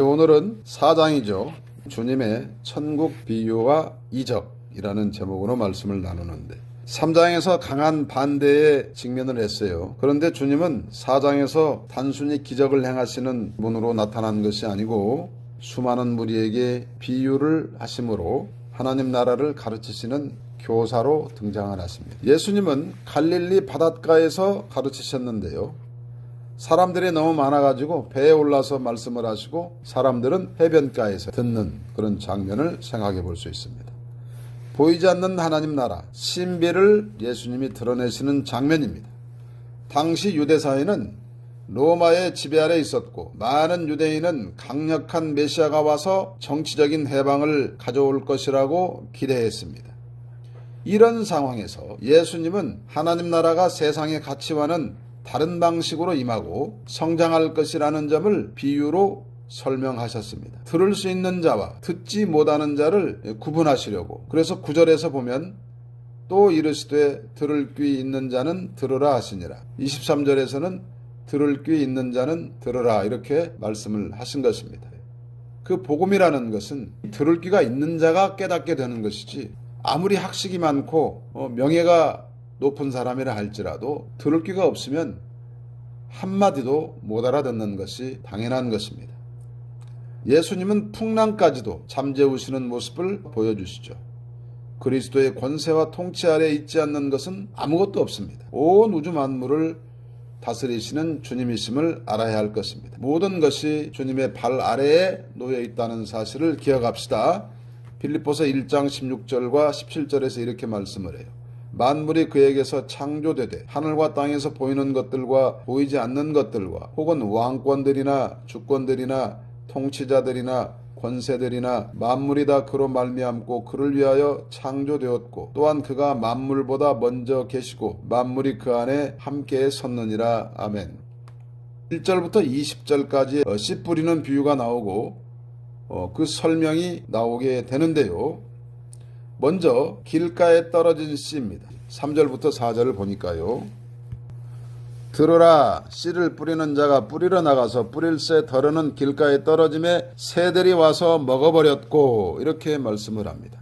오늘은 4장이죠. 주님의 천국 비유와 이적이라는 제목으로 말씀을 나누는데 3장에서 강한 반대에 직면을 했어요. 그런데 주님은 4장에서 단순히 기적을 행하시는 분으로 나타난 것이 아니고 수많은 무리에게 비유를 하심으로 하나님 나라를 가르치시는 교사로 등장을 하십니다. 예수님은 갈릴리 바닷가에서 가르치셨는데요. 사람들이 너무 많아가지고 배에 올라서 말씀을 하시고 사람들은 해변가에서 듣는 그런 장면을 생각해 볼 수 있습니다. 보이지 않는 하나님 나라, 신비를 예수님이 드러내시는 장면입니다. 당시 유대사회는 로마의 지배 아래 있었고 많은 유대인은 강력한 메시아가 와서 정치적인 해방을 가져올 것이라고 기대했습니다. 이런 상황에서 예수님은 하나님 나라가 세상의 가치와는 다른 방식으로 임하고 성장할 것이라는 점을 비유로 설명하셨습니다. 들을 수 있는 자와 듣지 못하는 자를 구분하시려고. 그래서 9절에서 보면 또 이르시되 들을 귀 있는 자는 들으라 하시니라. 23절에서는 들을 귀 있는 자는 들으라 이렇게 말씀을 하신 것입니다. 그 복음이라는 것은 들을 귀가 있는 자가 깨닫게 되는 것이지 아무리 학식이 많고 명예가 높은 사람이라 할지라도 들을 귀가 없으면 한마디도 못 알아듣는 것이 당연한 것입니다. 예수님은 풍랑까지도 잠재우시는 모습을 보여주시죠. 그리스도의 권세와 통치 아래 있지 않는 것은 아무것도 없습니다. 온 우주 만물을 다스리시는 주님이심을 알아야 할 것입니다. 모든 것이 주님의 발 아래에 놓여 있다는 사실을 기억합시다. 빌립보서 1장 16절과 17절에서 이렇게 말씀을 해요. 만물이 그에게서 창조되되 하늘과 땅에서 보이는 것들과 보이지 않는 것들과 혹은 왕권들이나 주권들이나 통치자들이나 권세들이나 만물이 다 그로 말미암고 그를 위하여 창조되었고 또한 그가 만물보다 먼저 계시고 만물이 그 안에 함께 섰느니라. 아멘. 1절부터 20절까지 씨 뿌리는 비유가 나오고 그 설명이 나오게 되는데요. 먼저 길가에 떨어진 씨입니다. 3절부터 4절을 보니까요. 들으라, 씨를 뿌리는 자가 뿌리러 나가서 뿌릴새 덜어는 길가에 떨어짐에 새들이 와서 먹어버렸고 이렇게 말씀을 합니다.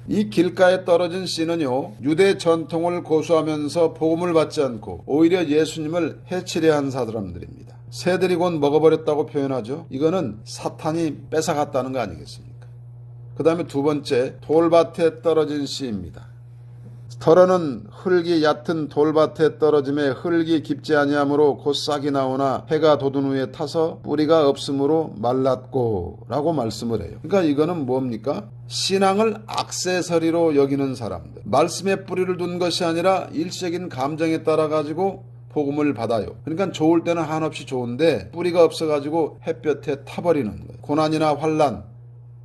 이 길가에 떨어진 씨는요, 유대 전통을 고수하면서 복음을 받지 않고 오히려 예수님을 해치려 한 사람들입니다. 새들이 곧 먹어버렸다고 표현하죠. 이거는 사탄이 뺏어갔다는 거 아니겠습니까? 그 다음에 두 번째, 돌밭에 떨어진 씨입니다. 덜어는 흙이 얕은 돌밭에 떨어짐에 흙이 깊지 아니하므로 곧 싹이 나오나 해가 돋은 후에 타서 뿌리가 없으므로 말랐고 라고 말씀을 해요. 그러니까 이거는 뭡니까? 신앙을 액세서리로 여기는 사람들. 말씀에 뿌리를 둔 것이 아니라 일시적인 감정에 따라 가지고 복음을 받아요. 그러니까 좋을 때는 한없이 좋은데 뿌리가 없어가지고 햇볕에 타버리는 거예요. 고난이나 환난,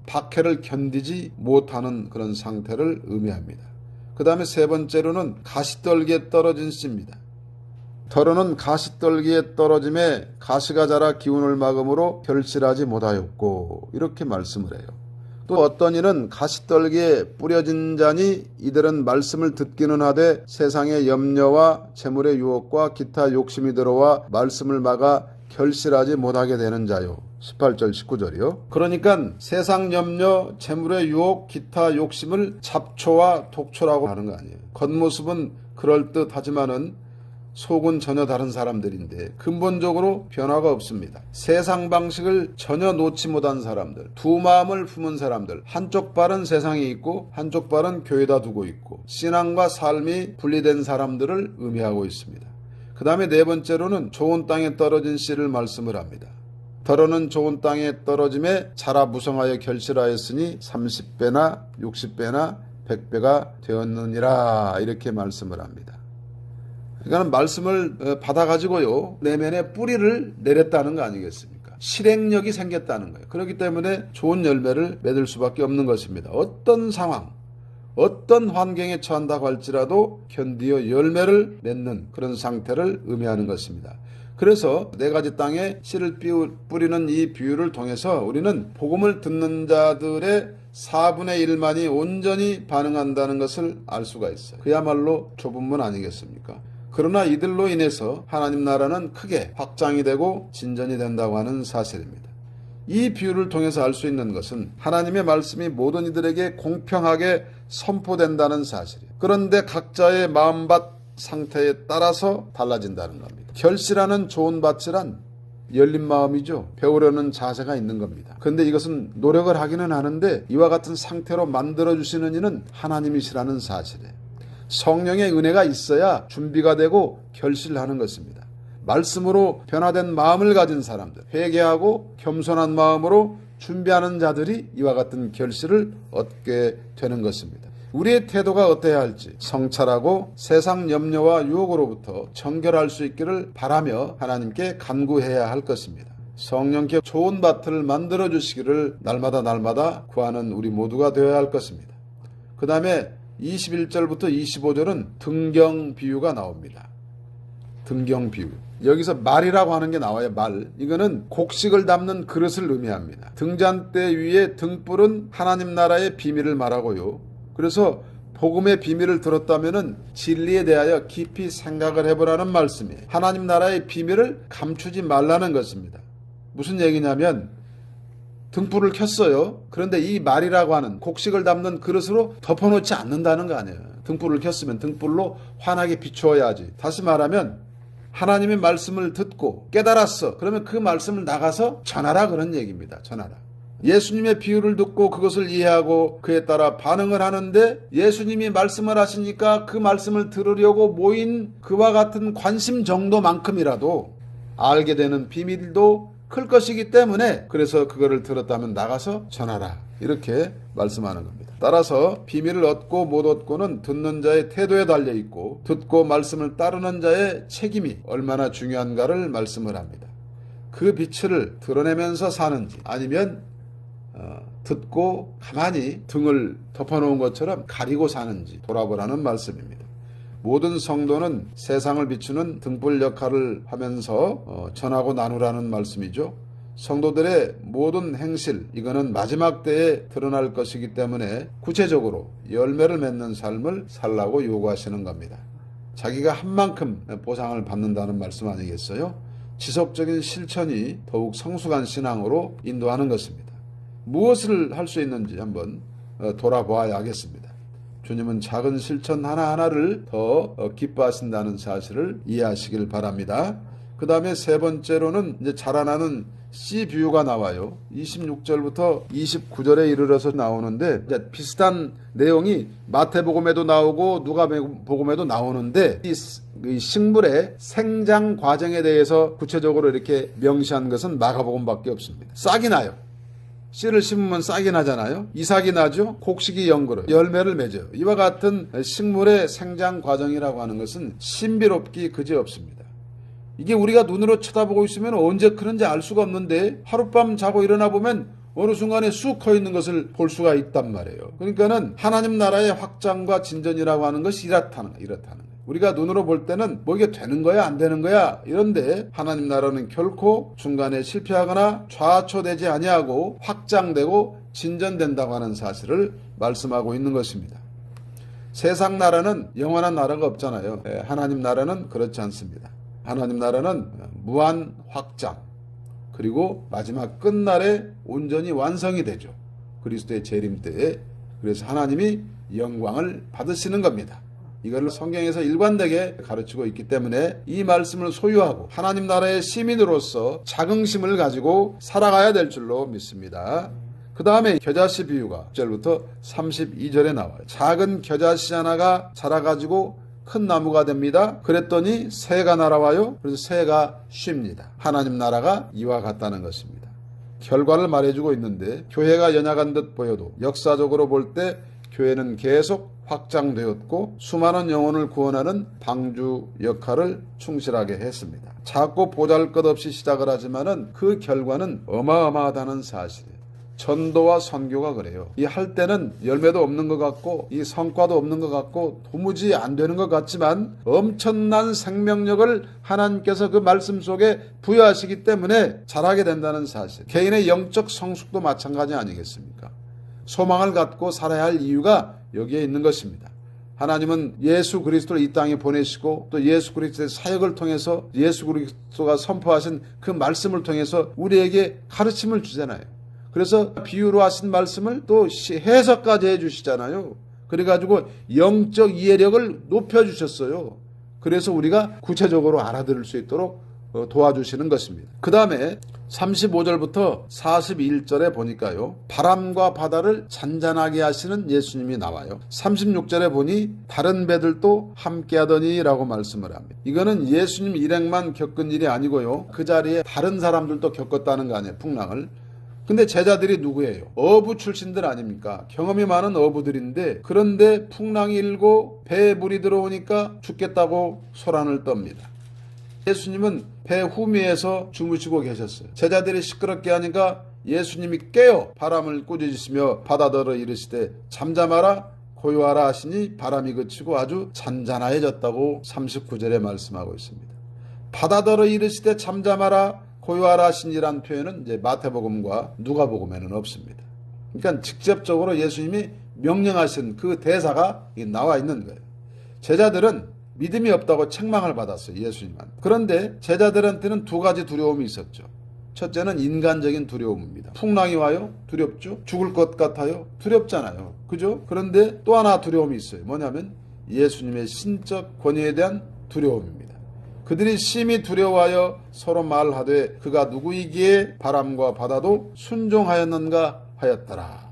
박해를 견디지 못하는 그런 상태를 의미합니다. 그 다음에 세 번째로는 가시떨기에 떨어진 씨입니다. 덜어는 가시떨기에 떨어짐에 가시가 자라 기운을 막음으로 결실하지 못하였고 이렇게 말씀을 해요. 또 어떤 이는 가시떨기에 뿌려진 자니 이들은 말씀을 듣기는 하되 세상의 염려와 재물의 유혹과 기타 욕심이 들어와 말씀을 막아 결실하지 못하게 되는 자요. 18절 19절이요. 그러니까 세상 염려, 재물의 유혹, 기타 욕심을 잡초와 독초라고 하는 거 아니에요. 겉모습은 그럴듯하지만은 속은 전혀 다른 사람들인데 근본적으로 변화가 없습니다. 세상 방식을 전혀 놓지 못한 사람들, 두 마음을 품은 사람들, 한쪽 발은 세상에 있고 한쪽 발은 교회에다 두고 있고 신앙과 삶이 분리된 사람들을 의미하고 있습니다. 그 다음에 네 번째로는 좋은 땅에 떨어진 씨를 말씀을 합니다. 덜어는 좋은 땅에 떨어짐에 자라 무성하여 결실하였으니 30배나 60배나 100배가 되었느니라 이렇게 말씀을 합니다. 그러니까 말씀을 받아가지고요 내면에 뿌리를 내렸다는 거 아니겠습니까? 실행력이 생겼다는 거예요. 그렇기 때문에 좋은 열매를 맺을 수밖에 없는 것입니다. 어떤 상황, 어떤 환경에 처한다고 할지라도 견디어 열매를 맺는 그런 상태를 의미하는 것입니다. 그래서 네 가지 땅에 씨를 뿌리는 이 비유를 통해서 우리는 복음을 듣는 자들의 4분의 1만이 온전히 반응한다는 것을 알 수가 있어요. 그야말로 좁은 문 아니겠습니까? 그러나 이들로 인해서 하나님 나라는 크게 확장이 되고 진전이 된다고 하는 사실입니다. 이 비유를 통해서 알 수 있는 것은 하나님의 말씀이 모든 이들에게 공평하게 선포된다는 사실이에요. 그런데 각자의 마음밭 상태에 따라서 달라진다는 겁니다. 결실하는 좋은 밭이란 열린 마음이죠. 배우려는 자세가 있는 겁니다. 그런데 이것은 노력을 하기는 하는데 이와 같은 상태로 만들어주시는 이는 하나님이시라는 사실이에요. 성령의 은혜가 있어야 준비가 되고 결실하는 것입니다. 말씀으로 변화된 마음을 가진 사람들, 회개하고 겸손한 마음으로 준비하는 자들이 이와 같은 결실을 얻게 되는 것입니다. 우리의 태도가 어때야 할지 성찰하고 세상 염려와 유혹으로부터 정결할 수 있기를 바라며 하나님께 간구해야 할 것입니다. 성령께 좋은 밭을 만들어 주시기를 날마다 구하는 우리 모두가 되어야 할 것입니다. 그 다음에 21절부터 25절은 등경 비유가 나옵니다. 등경 비유. 여기서 말이라고 하는 게 나와요. 말. 이거는 곡식을 담는 그릇을 의미합니다. 등잔대 위에 등불은 하나님 나라의 비밀을 말하고요. 그래서 복음의 비밀을 들었다면은 진리에 대하여 깊이 생각을 해보라는 말씀이에요. 하나님 나라의 비밀을 감추지 말라는 것입니다. 무슨 얘기냐면 등불을 켰어요. 그런데 이 말이라고 하는 곡식을 담는 그릇으로 덮어놓지 않는다는 거 아니에요. 등불을 켰으면 등불로 환하게 비추어야지. 다시 말하면 하나님의 말씀을 듣고 깨달았어. 그러면 그 말씀을 나가서 전하라 그런 얘기입니다. 전하라. 예수님의 비유를 듣고 그것을 이해하고 그에 따라 반응을 하는데 예수님이 말씀을 하시니까 그 말씀을 들으려고 모인 그와 같은 관심 정도만큼이라도 알게 되는 비밀도 클 것이기 때문에 그래서 그거를 들었다면 나가서 전하라. 이렇게 말씀하는 겁니다. 따라서 비밀을 얻고 못 얻고는 듣는 자의 태도에 달려있고 듣고 말씀을 따르는 자의 책임이 얼마나 중요한가를 말씀을 합니다. 그 빛을 드러내면서 사는지 아니면 듣고 가만히 등을 덮어놓은 것처럼 가리고 사는지 돌아보라는 말씀입니다. 모든 성도는 세상을 비추는 등불 역할을 하면서 전하고 나누라는 말씀이죠. 성도들의 모든 행실, 이거는 마지막 때에 드러날 것이기 때문에 구체적으로 열매를 맺는 삶을 살라고 요구하시는 겁니다. 자기가 한 만큼 보상을 받는다는 말씀 아니겠어요? 지속적인 실천이 더욱 성숙한 신앙으로 인도하는 것입니다. 무엇을 할 수 있는지 한번 돌아보아야겠습니다. 주님은 작은 실천 하나하나를 더 기뻐하신다는 사실을 이해하시길 바랍니다. 그 다음에 세 번째로는 이제 자라나는 씨 비유가 나와요. 26절부터 29절에 이르러서 나오는데 이제 비슷한 내용이 마태복음에도 나오고 누가복음에도 나오는데 이 식물의 생장 과정에 대해서 구체적으로 이렇게 명시한 것은 마가복음밖에 없습니다. 싹이 나요. 씨를 심으면 싹이 나잖아요. 이삭이 나죠. 곡식이 연그러요. 열매를 맺어요. 이와 같은 식물의 생장 과정이라고 하는 것은 신비롭기 그지없습니다. 이게 우리가 눈으로 쳐다보고 있으면 언제 크는지 알 수가 없는데 하룻밤 자고 일어나 보면 어느 순간에 쑥 커 있는 것을 볼 수가 있단 말이에요. 그러니까는 하나님 나라의 확장과 진전이라고 하는 것이 이렇다는 거예요. 우리가 눈으로 볼 때는 뭐 이게 되는 거야 안 되는 거야 이런데 하나님 나라는 결코 중간에 실패하거나 좌초되지 아니하고 확장되고 진전된다고 하는 사실을 말씀하고 있는 것입니다. 세상 나라는 영원한 나라가 없잖아요. 하나님 나라는 그렇지 않습니다. 하나님 나라는 무한 확장 그리고 마지막 끝날에 온전히 완성이 되죠. 그리스도의 재림 때에. 그래서 하나님이 영광을 받으시는 겁니다. 이걸 성경에서 일관되게 가르치고 있기 때문에 이 말씀을 소유하고 하나님 나라의 시민으로서 자긍심을 가지고 살아가야 될 줄로 믿습니다. 그 다음에 겨자씨 비유가 1절부터 32절에 나와요. 작은 겨자씨 하나가 자라가지고 큰 나무가 됩니다. 그랬더니 새가 날아와요. 그래서 새가 쉽니다. 하나님 나라가 이와 같다는 것입니다. 결과를 말해주고 있는데 교회가 연약한 듯 보여도 역사적으로 볼 때 교회는 계속 확장되었고 수많은 영혼을 구원하는 방주 역할을 충실하게 했습니다. 작고 보잘것없이 시작을 하지만은 그 결과는 어마어마하다는 사실이에요. 전도와 선교가 그래요. 이 할 때는 열매도 없는 것 같고 이 성과도 없는 것 같고 도무지 안 되는 것 같지만 엄청난 생명력을 하나님께서 그 말씀 속에 부여하시기 때문에 잘하게 된다는 사실. 개인의 영적 성숙도 마찬가지 아니겠습니까? 소망을 갖고 살아야 할 이유가 여기에 있는 것입니다. 하나님은 예수 그리스도를 이 땅에 보내시고 또 예수 그리스도의 사역을 통해서 예수 그리스도가 선포하신 그 말씀을 통해서 우리에게 가르침을 주잖아요. 그래서 비유로 하신 말씀을 또 해석까지 해주시잖아요. 그래가지고 영적 이해력을 높여주셨어요. 그래서 우리가 구체적으로 알아들을 수 있도록 도와주시는 것입니다. 그 다음에 35절부터 41절에 보니까요, 바람과 바다를 잔잔하게 하시는 예수님이 나와요. 36절에 보니 다른 배들도 함께 하더니 라고 말씀을 합니다. 이거는 예수님 일행만 겪은 일이 아니고요, 그 자리에 다른 사람들도 겪었다는 거 아니에요, 풍랑을. 근데 제자들이 누구예요? 어부 출신들 아닙니까? 경험이 많은 어부들인데, 그런데 풍랑이 일고 배에 물이 들어오니까 죽겠다고 소란을 떱니다. 예수님은 배 후미에서 주무시고 계셨어요. 제자들이 시끄럽게 하니까 예수님이 깨어 바람을 꾸짖으시며 바다더러 이르시되 잠잠하라 고요하라 하시니 바람이 그치고 아주 잔잔해졌다고 39절에 말씀하고 있습니다. 바다더러 이르시되 잠잠하라 고요하라 하시니란 표현은 이제 마태복음과 누가복음에는 없습니다. 그러니까 직접적으로 예수님이 명령하신 그 대사가 나와 있는 거예요. 제자들은 믿음이 없다고 책망을 받았어요, 예수님한테. 그런데 제자들한테는 두 가지 두려움이 있었죠. 첫째는 인간적인 두려움입니다. 풍랑이 와요? 두렵죠. 죽을 것 같아요? 두렵잖아요. 그죠? 그런데 또 하나 두려움이 있어요. 뭐냐면 예수님의 신적 권위에 대한 두려움입니다. 그들이 심히 두려워하여 서로 말하되 그가 누구이기에 바람과 바다도 순종하였는가 하였더라.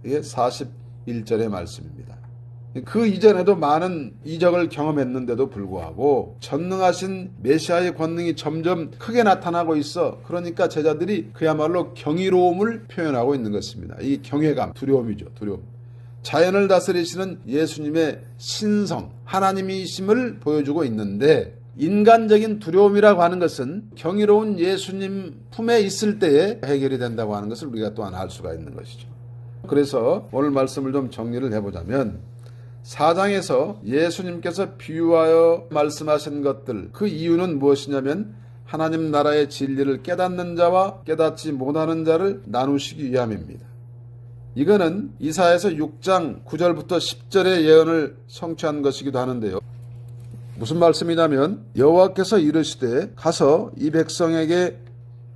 이게 41절의 말씀입니다. 그 이전에도 많은 이적을 경험했는데도 불구하고 전능하신 메시아의 권능이 점점 크게 나타나고 있어. 그러니까 제자들이 그야말로 경이로움을 표현하고 있는 것입니다. 이 경외감, 두려움이죠. 두려움. 자연을 다스리시는 예수님의 신성, 하나님이심을 보여주고 있는데, 인간적인 두려움이라고 하는 것은 경이로운 예수님 품에 있을 때에 해결이 된다고 하는 것을 우리가 또한 알 수가 있는 것이죠. 그래서 오늘 말씀을 좀 정리를 해보자면, 4장에서 예수님께서 비유하여 말씀하신 것들, 그 이유는 무엇이냐면 하나님 나라의 진리를 깨닫는 자와 깨닫지 못하는 자를 나누시기 위함입니다. 이거는 이사야서 6장 9절부터 10절의 예언을 성취한 것이기도 하는데요. 무슨 말씀이냐면 여호와께서 이르시되 가서 이 백성에게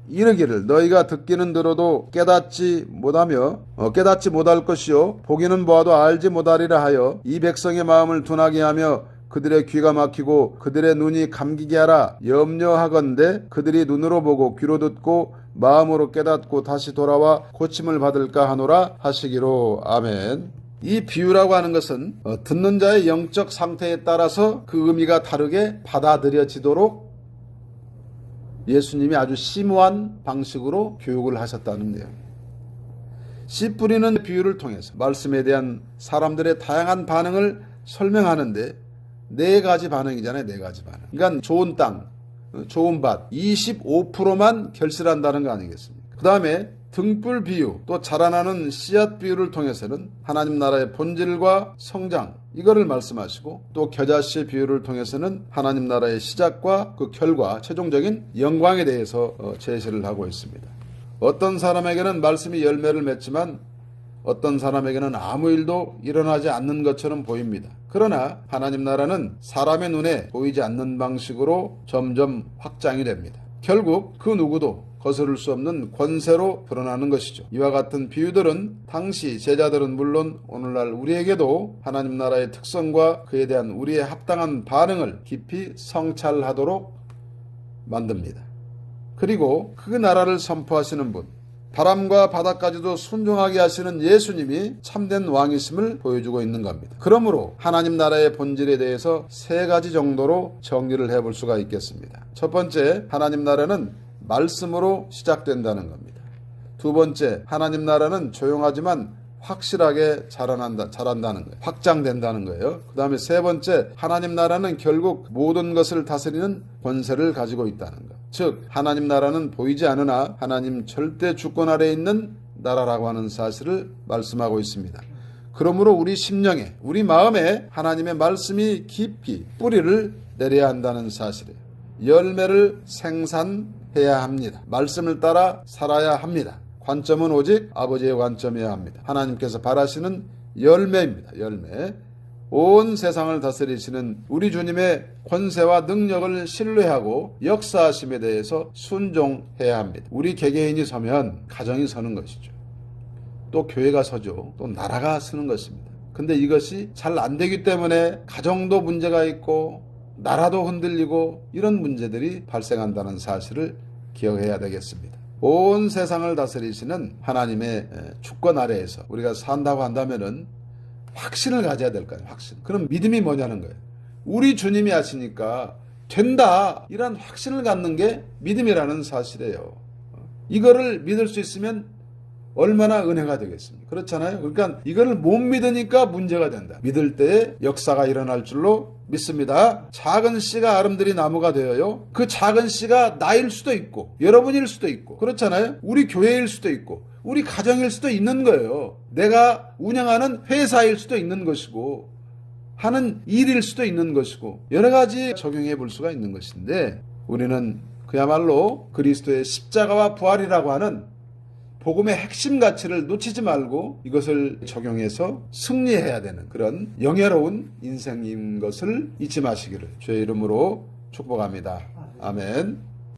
이르기를 너희가 듣기는 들어도 깨닫지 못할 것이요 보기는 보아도 알지 못하리라 하여 이 백성의 마음을 둔하게 하며 그들의 귀가 막히고 그들의 눈이 감기게 하라. 염려하건대 그들이 눈으로 보고 귀로 듣고 마음으로 깨닫고 다시 돌아와 고침을 받을까 하노라 하시기로. 아멘. 이 비유라고 하는 것은 듣는 자의 영적 상태에 따라서 그 의미가 다르게 받아들여지도록 예수님이 아주 심오한 방식으로 교육을 하셨다는 내용이에요. 씨 뿌리는 비유를 통해서 말씀에 대한 사람들의 다양한 반응을 설명하는데 네 가지 반응이잖아요. 네 가지 반응. 그러니까 좋은 땅, 좋은 밭 25%만 결실한다는 거 아니겠습니까? 그 다음에 등불 비유, 또 자라나는 씨앗 비유를 통해서는 하나님 나라의 본질과 성장, 이거를 말씀하시고, 또 겨자씨 비유를 통해서는 하나님 나라의 시작과 그 결과, 최종적인 영광에 대해서 제시를 하고 있습니다. 어떤 사람에게는 말씀이 열매를 맺지만 어떤 사람에게는 아무 일도 일어나지 않는 것처럼 보입니다. 그러나 하나님 나라는 사람의 눈에 보이지 않는 방식으로 점점 확장이 됩니다. 결국 그 누구도 거스를 수 없는 권세로 드러나는 것이죠. 이와 같은 비유들은 당시 제자들은 물론 오늘날 우리에게도 하나님 나라의 특성과 그에 대한 우리의 합당한 반응을 깊이 성찰하도록 만듭니다. 그리고 그 나라를 선포하시는 분, 바람과 바다까지도 순종하게 하시는 예수님이 참된 왕이심을 보여주고 있는 겁니다. 그러므로 하나님 나라의 본질에 대해서 세 가지 정도로 정리를 해볼 수가 있겠습니다. 첫 번째, 하나님 나라는 말씀으로 시작된다는 겁니다. 두 번째, 하나님 나라는 조용하지만 확실하게 자란다는 거예요. 확장된다는 거예요. 그 다음에 세 번째, 하나님 나라는 결국 모든 것을 다스리는 권세를 가지고 있다는 것. 즉 하나님 나라는 보이지 않으나 하나님 절대 주권 아래에 있는 나라라고 하는 사실을 말씀하고 있습니다. 그러므로 우리 심령에, 우리 마음에 하나님의 말씀이 깊이 뿌리를 내려야 한다는 사실이에요. 열매를 생산해야 합니다. 말씀을 따라 살아야 합니다. 관점은 오직 아버지의 관점이어야 합니다. 하나님께서 바라시는 열매입니다. 열매. 온 세상을 다스리시는 우리 주님의 권세와 능력을 신뢰하고 역사하심에 대해서 순종해야 합니다. 우리 개개인이 서면 가정이 서는 것이죠. 또 교회가 서죠. 또 나라가 서는 것입니다. 근데 이것이 잘 안 되기 때문에 가정도 문제가 있고 나라도 흔들리고 이런 문제들이 발생한다는 사실을 기억해야 되겠습니다. 온 세상을 다스리시는 하나님의 주권 아래에서 우리가 산다고 한다면은 확신을 가져야 될 거예요. 확신. 그럼 믿음이 뭐냐는 거예요. 우리 주님이 하시니까 된다. 이런 확신을 갖는 게 믿음이라는 사실이에요. 이거를 믿을 수 있으면 얼마나 은혜가 되겠습니까? 그렇잖아요. 그러니까 이거를 못 믿으니까 문제가 된다. 믿을 때에 역사가 일어날 줄로 믿습니다. 작은 씨가 아름드리 나무가 되어요. 그 작은 씨가 나일 수도 있고 여러분일 수도 있고 그렇잖아요. 우리 교회일 수도 있고 우리 가정일 수도 있는 거예요. 내가 운영하는 회사일 수도 있는 것이고 하는 일일 수도 있는 것이고 여러 가지 적용해 볼 수가 있는 것인데 우리는 그야말로 그리스도의 십자가와 부활이라고 하는 복음의 핵심 가치를 놓치지 말고 이것을 적용해서 승리해야 되는 그런 영예로운 인생인 것을 잊지 마시기를 주의 이름으로 축복합니다. 아멘.